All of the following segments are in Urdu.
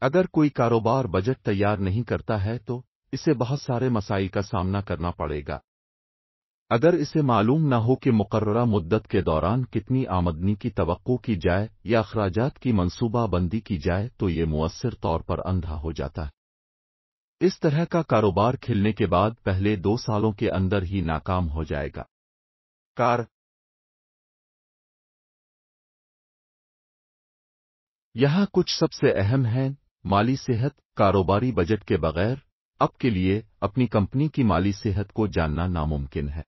اگر کوئی کاروبار بجٹ تیار نہیں کرتا ہے تو اسے بہت سارے مسائل کا سامنا کرنا پڑے گا۔ اگر اسے معلوم نہ ہو کہ مقررہ مدت کے دوران کتنی آمدنی کی توقع کی جائے یا اخراجات کی منصوبہ بندی کی جائے تو یہ مؤثر طور پر اندھا ہو جاتا ہے۔ اس طرح کا کاروبار کھلنے کے بعد پہلے 2 سالوں کے اندر ہی ناکام ہو جائے گا۔ یہاں کچھ سب سے اہم ہیں: مالی صحت۔ کاروباری بجٹ کے بغیر آپ کے لیے اپنی کمپنی کی مالی صحت کو جاننا ناممکن ہے۔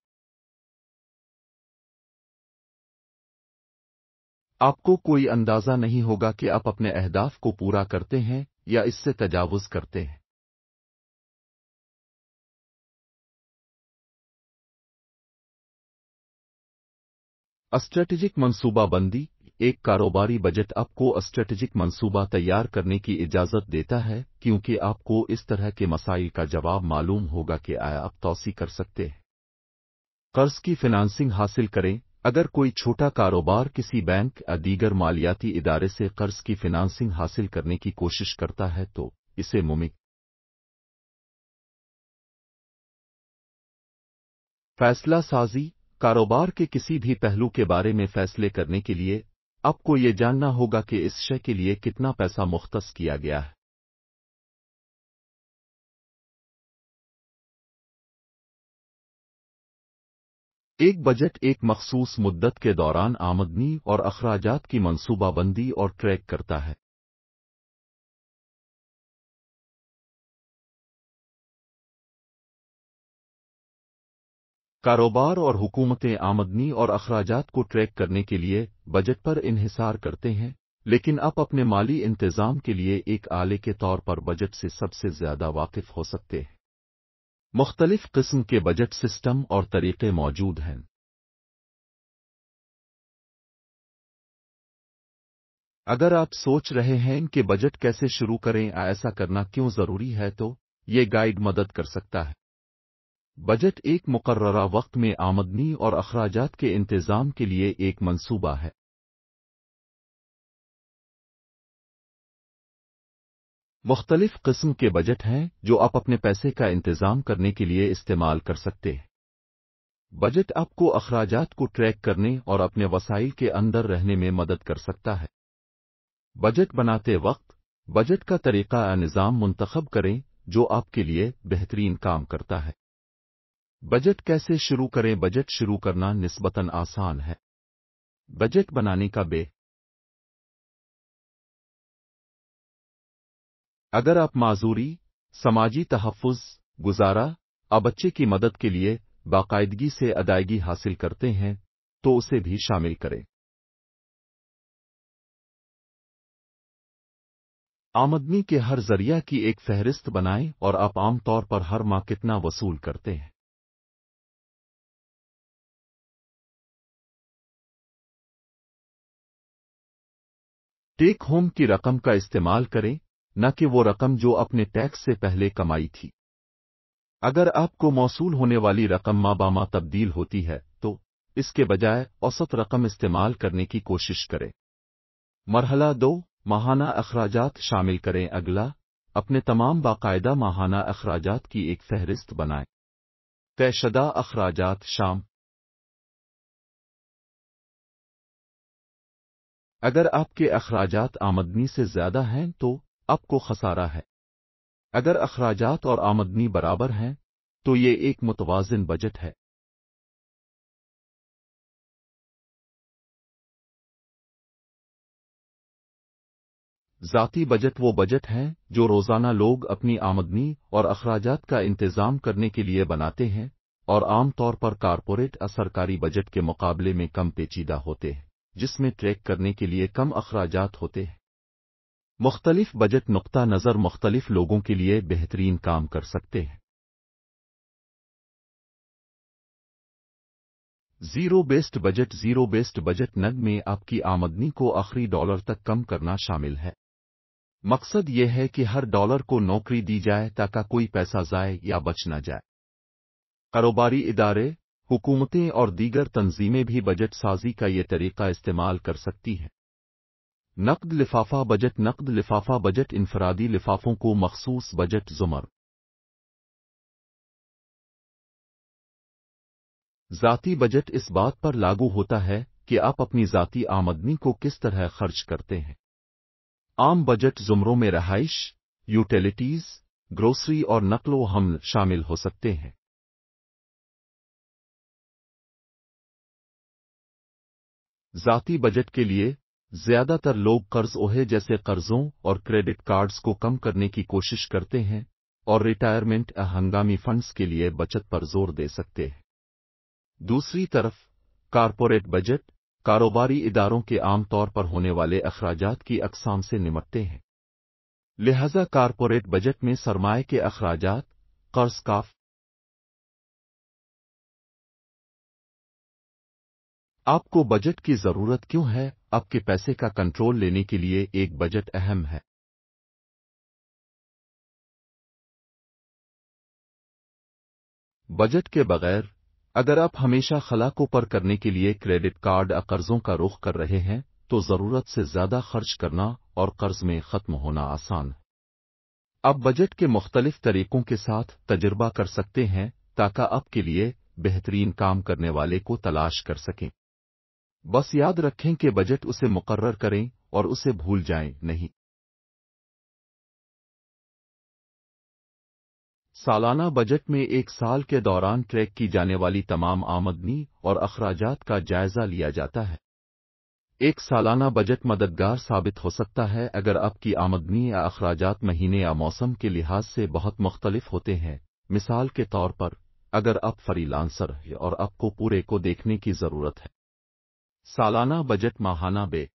آپ کو کوئی اندازہ نہیں ہوگا کہ آپ اپنے اہداف کو پورا کرتے ہیں یا اس سے تجاوز کرتے ہیں۔ اسٹریٹجک منصوبہ بندی۔ ایک کاروباری بجٹ آپ کو اسٹریٹجک منصوبہ تیار کرنے کی اجازت دیتا ہے، کیونکہ آپ کو اس طرح کے مسائل کا جواب معلوم ہوگا کہ آیا آپ توسیع کر سکتے ہیں۔ قرض کی فنانسنگ حاصل کریں۔ اگر کوئی چھوٹا کاروبار کسی بینک یا دیگر مالیاتی ادارے سے قرض کی فنانسنگ حاصل کرنے کی کوشش کرتا ہے تو اسے ممکن فیصلہ سازی۔ کاروبار کے کسی بھی پہلو کے بارے میں فیصلے کرنے کے لیے آپ کو یہ جاننا ہوگا کہ اس شے کے لیے کتنا پیسہ مختص کیا گیا ہے۔ ایک بجٹ ایک مخصوص مدت کے دوران آمدنی اور اخراجات کی منصوبہ بندی اور ٹریک کرتا ہے۔ کاروبار اور حکومتیں آمدنی اور اخراجات کو ٹریک کرنے کے لیے بجٹ پر انحصار کرتے ہیں، لیکن آپ اپنے مالی انتظام کے لیے ایک آلے کے طور پر بجٹ سے سب سے زیادہ واقف ہو سکتے ہیں۔ مختلف قسم کے بجٹ سسٹم اور طریقے موجود ہیں۔ اگر آپ سوچ رہے ہیں کہ بجٹ کیسے شروع کریں یا ایسا کرنا کیوں ضروری ہے تو یہ گائیڈ مدد کر سکتا ہے۔ بجٹ ایک مقررہ وقت میں آمدنی اور اخراجات کے انتظام کے لیے ایک منصوبہ ہے۔ مختلف قسم کے بجٹ ہیں جو آپ اپنے پیسے کا انتظام کرنے کے لیے استعمال کر سکتے ہیں۔ بجٹ آپ کو اخراجات کو ٹریک کرنے اور اپنے وسائل کے اندر رہنے میں مدد کر سکتا ہے۔ بجٹ بناتے وقت بجٹ کا طریقہ یا نظام منتخب کریں جو آپ کے لیے بہترین کام کرتا ہے۔ بجٹ کیسے شروع کریں؟ بجٹ شروع کرنا نسبتاً آسان ہے۔ بجٹ بنانے کا اگر آپ معذوری، سماجی تحفظ، گزارا اور بچے کی مدد کے لیے باقاعدگی سے ادائیگی حاصل کرتے ہیں تو اسے بھی شامل کریں۔ آمدنی کے ہر ذریعہ کی ایک فہرست بنائیں اور آپ عام طور پر ہر ماہ کتنا وصول کرتے ہیں۔ ٹیک ہوم کی رقم کا استعمال کریں، نہ کہ وہ رقم جو اپنے ٹیکس سے پہلے کمائی تھی۔ اگر آپ کو موصول ہونے والی رقم ماہ بہ ماہ تبدیل ہوتی ہے تو اس کے بجائے اوسط رقم استعمال کرنے کی کوشش کریں۔ مرحلہ 2، ماہانہ اخراجات شامل کریں۔ اگلا، اپنے تمام باقاعدہ ماہانہ اخراجات کی ایک فہرست بنائیں۔ طے شدہ اخراجات اگر آپ کے اخراجات آمدنی سے زیادہ ہیں تو آپ کو خسارہ ہے۔ اگر اخراجات اور آمدنی برابر ہیں تو یہ ایک متوازن بجٹ ہے۔ ذاتی بجٹ وہ بجٹ ہیں جو روزانہ لوگ اپنی آمدنی اور اخراجات کا انتظام کرنے کے لیے بناتے ہیں اور عام طور پر کارپوریٹ یا سرکاری بجٹ کے مقابلے میں کم پیچیدہ ہوتے ہیں، جس میں ٹریک کرنے کے لیے کم اخراجات ہوتے ہیں۔ مختلف بجٹ نقطہ نظر مختلف لوگوں کے لیے بہترین کام کر سکتے ہیں۔ Zero based budget. Zero based budgeting میں آپ کی آمدنی کو آخری ڈالر تک کم کرنا شامل ہے۔ مقصد یہ ہے کہ ہر ڈالر کو نوکری دی جائے تاکہ کوئی پیسہ ضائع یا بچ نہ جائے۔ کاروباری ادارے، حکومتیں اور دیگر تنظیمیں بھی بجٹ سازی کا یہ طریقہ استعمال کر سکتی ہیں۔ نقد لفافہ بجٹ نقد لفافہ بجٹ انفرادی لفافوں کو مخصوص بجٹ زمر ذاتی بجٹ اس بات پر لاگو ہوتا ہے کہ آپ اپنی ذاتی آمدنی کو کس طرح خرچ کرتے ہیں۔ عام بجٹ زمروں میں رہائش، یوٹیلیٹیز، گروسری اور نقل و حمل شامل ہو سکتے ہیں۔ ذاتی بجٹ کے لیے زیادہ تر لوگ قرض اوہے جیسے قرضوں اور کریڈٹ کارڈز کو کم کرنے کی کوشش کرتے ہیں اور ریٹائرمنٹ ہنگامی فنڈز کے لیے بچت پر زور دے سکتے ہیں۔ دوسری طرف کارپوریٹ بجٹ کاروباری اداروں کے عام طور پر ہونے والے اخراجات کی اقسام سے نمٹتے ہیں۔ لہذا کارپوریٹ بجٹ میں سرمایہ کے اخراجات، قرض کاف آپ کو بجٹ کی ضرورت کیوں ہے؟ آپ کے پیسے کا کنٹرول لینے کے لیے ایک بجٹ اہم ہے۔ بجٹ کے بغیر اگر آپ ہمیشہ خلا کو پر کرنے کے لیے کریڈٹ کارڈ یا قرضوں کا رخ کر رہے ہیں تو ضرورت سے زیادہ خرچ کرنا اور قرض میں ختم ہونا آسان ہے۔ آپ بجٹ کے مختلف طریقوں کے ساتھ تجربہ کر سکتے ہیں تاکہ آپ کے لیے بہترین کام کرنے والے کو تلاش کر سکیں۔ بس یاد رکھیں کہ بجٹ اسے مقرر کریں اور اسے بھول جائیں نہیں۔ سالانہ بجٹ میں ایک سال کے دوران ٹریک کی جانے والی تمام آمدنی اور اخراجات کا جائزہ لیا جاتا ہے۔ ایک سالانہ بجٹ مددگار ثابت ہو سکتا ہے اگر آپ کی آمدنی یا اخراجات مہینے یا موسم کے لحاظ سے بہت مختلف ہوتے ہیں۔ مثال کے طور پر اگر آپ فری لانسر ہیں اور آپ کو پورے کو دیکھنے کی ضرورت ہے۔ سالانہ بجٹ ماہانہ بے